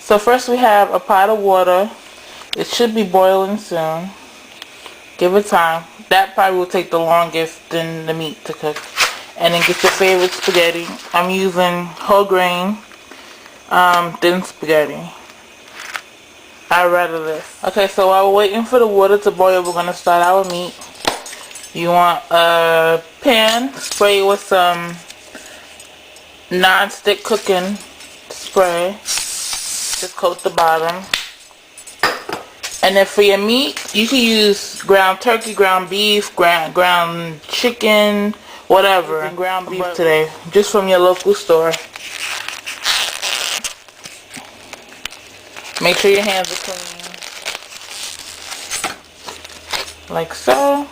So first we have a pot of water. It should be boiling soon. Give it time. That probably will take the longest than the meat to cook. And then get your favorite spaghetti. I'm using whole grain, thin spaghetti. I'd rather this. Okay, so while we're waiting for the water to boil, we're going to start our meat. You want a pan, spray it with some non-stick cooking spray. Just coat the bottom. And then for your meat, you can use ground turkey, ground beef, ground chicken, whatever. And ground beef today, just from your local store. Make sure your hands are clean. Like so.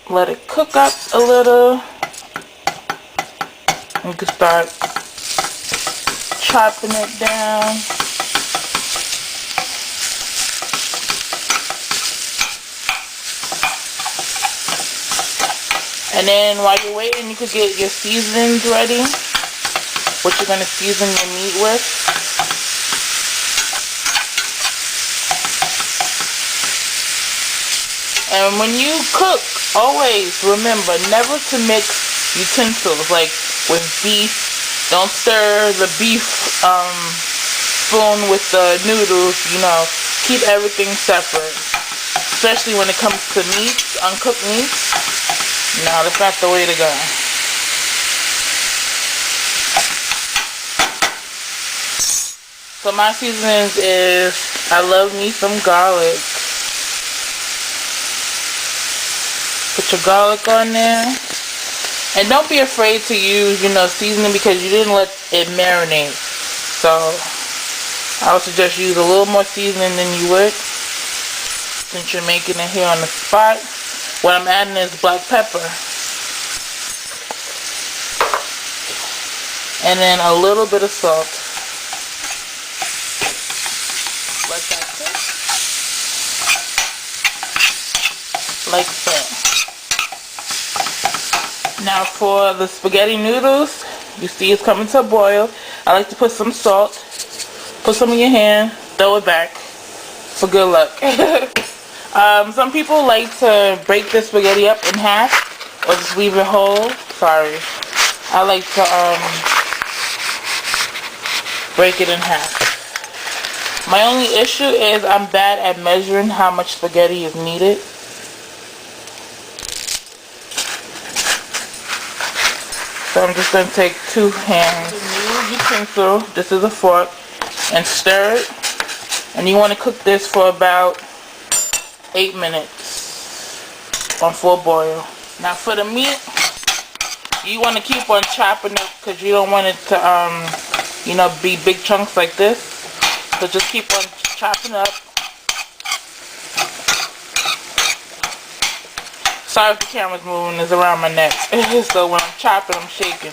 Let it cook up a little. You can start chopping it down. And then while you're waiting, you could get your seasonings ready. What you're going to season your meat with. And when you cook, always remember never to mix utensils. Like with beef, don't stir the beef spoon with the noodles, you know. Keep everything separate. Especially when it comes to meats, uncooked meats. No, that's not the way to go. So my seasonings is, I love me some garlic. Put your garlic on there. And don't be afraid to use, you know, seasoning because you didn't let it marinate. So I would suggest use a little more seasoning than you would. Since you're making it here on the spot. What I'm adding is black pepper. And then a little bit of salt. Let that cook. Like so. Now for the spaghetti noodles, you see it's coming to a boil. I like to put some salt. Put some in your hand. Throw it back. For good luck. Some people like to break the spaghetti up in half. Or just leave it whole. Sorry. I like to break it in half. My only issue is I'm bad at measuring how much spaghetti is needed. So I'm just going to take 2 hands. Use your utensil, this is a fork, and stir it. And you want to cook this for about 8 minutes on full boil. Now for the meat, you want to keep on chopping it because you don't want it to, you know, be big chunks like this. So just keep on chopping up. Sorry if the camera's moving, it's around my neck. So when I'm chopping, I'm shaking.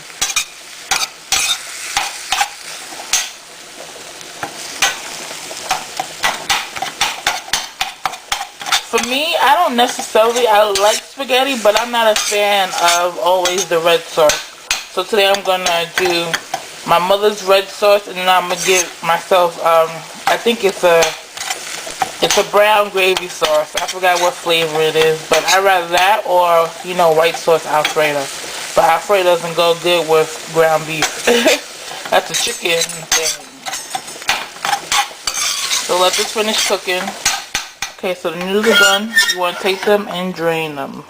For me, I don't necessarily, I like spaghetti, but I'm not a fan of always the red sauce. So today I'm going to do my mother's red sauce, and then I'm going to give myself, I think it's a brown gravy sauce. I forgot what flavor it is, but I'd rather that or, you know, white sauce Alfredo. But Alfredo doesn't go good with ground beef. That's a chicken thing. So let this finish cooking. Okay, so the noodles are done. You want to take them and drain them.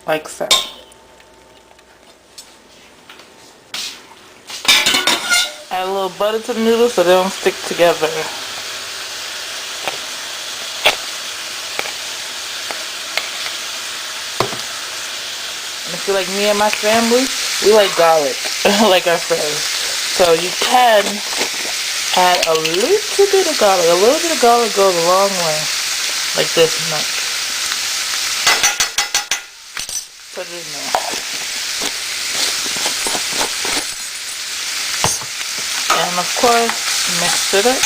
Like so. Add a little butter to the noodles so they don't stick together. And if you're like me and my family, we like garlic, like I said. So you can add a little bit of garlic. A little bit of garlic goes a long way. Like this much. Put it in there. And of course, mix it up.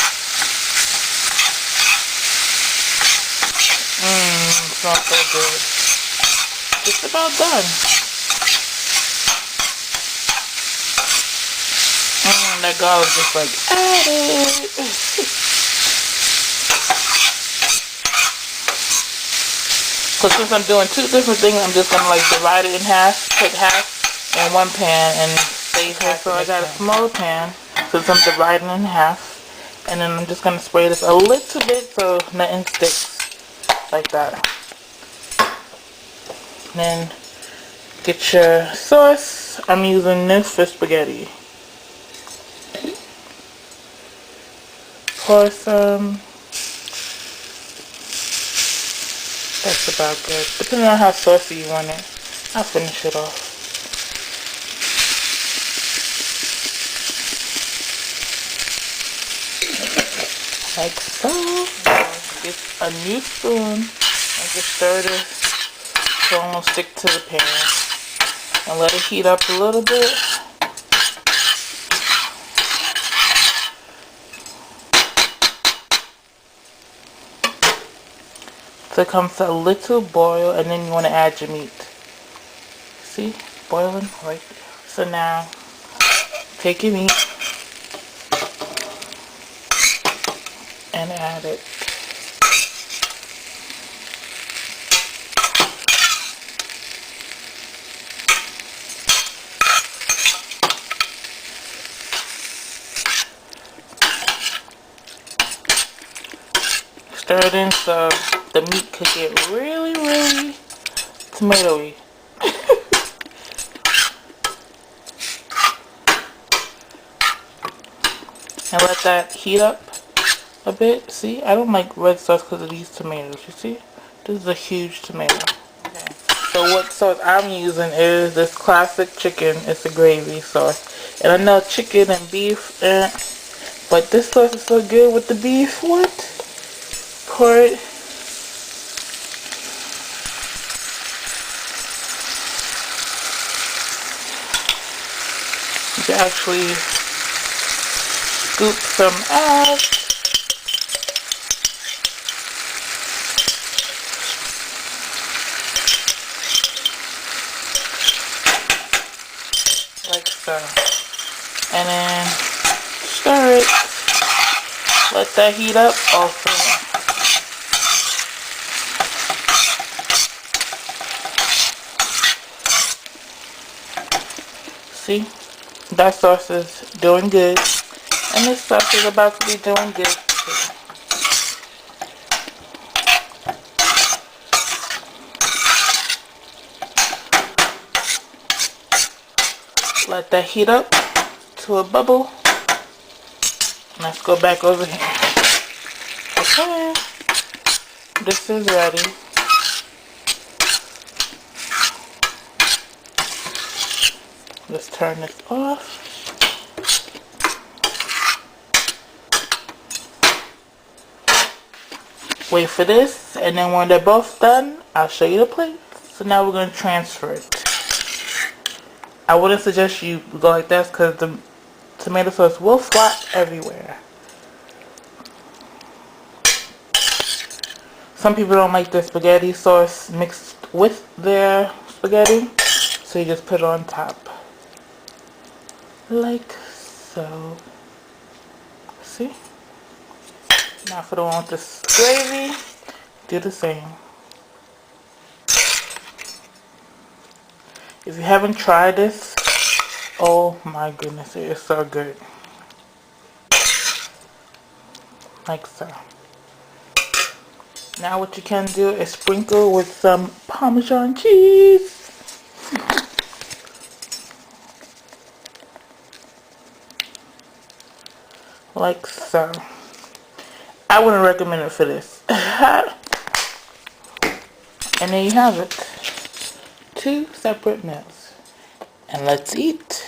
It smells so good. just about done. That garlic just like added. So since I'm doing two different things, I'm just gonna like divide it in half, put half in one pan and save half. So I got a smaller pan since I'm dividing in half, and then I'm just gonna spray this a little bit so nothing sticks like that. And then get your sauce. I'm using this for spaghetti. Pour some. That's about good. Depending on how saucy you want it, I'll finish it off. Like so. Get a new spoon and just stir this so it won't stick to the pan. And let it heat up a little bit. So it comes to a little boil, and then you want to add your meat. See? Boiling right there. So now, take your meat and add it. Stir it in so the meat could get really, really tomatoey. And let that heat up a bit. See, I don't like red sauce because of these tomatoes. You see, this is a huge tomato. Okay. So what sauce I'm using is this classic chicken. It's a gravy sauce. And I know chicken and beef, but this sauce is so good with the beef. What? Pour it. You can actually scoop some out. Like so. And then stir it. Let that heat up also. See, that sauce is doing good, and this sauce is about to be doing good too. Let that heat up to a bubble. Let's go back over here. Okay, this is ready. Let's turn this off. Wait for this, and then when they're both done, I'll show you the plate. So now we're going to transfer it. I wouldn't suggest you go like this because the tomato sauce will flop everywhere. Some people don't like the spaghetti sauce mixed with their spaghetti, so you just put it on top. Like so. See? Now for the one with the gravy, do the same. If you haven't tried this, oh my goodness, it is so good. Like so. Now what you can do is sprinkle with some Parmesan cheese. Like so. I wouldn't recommend it for this. And there you have it. 2 separate meals. And let's eat.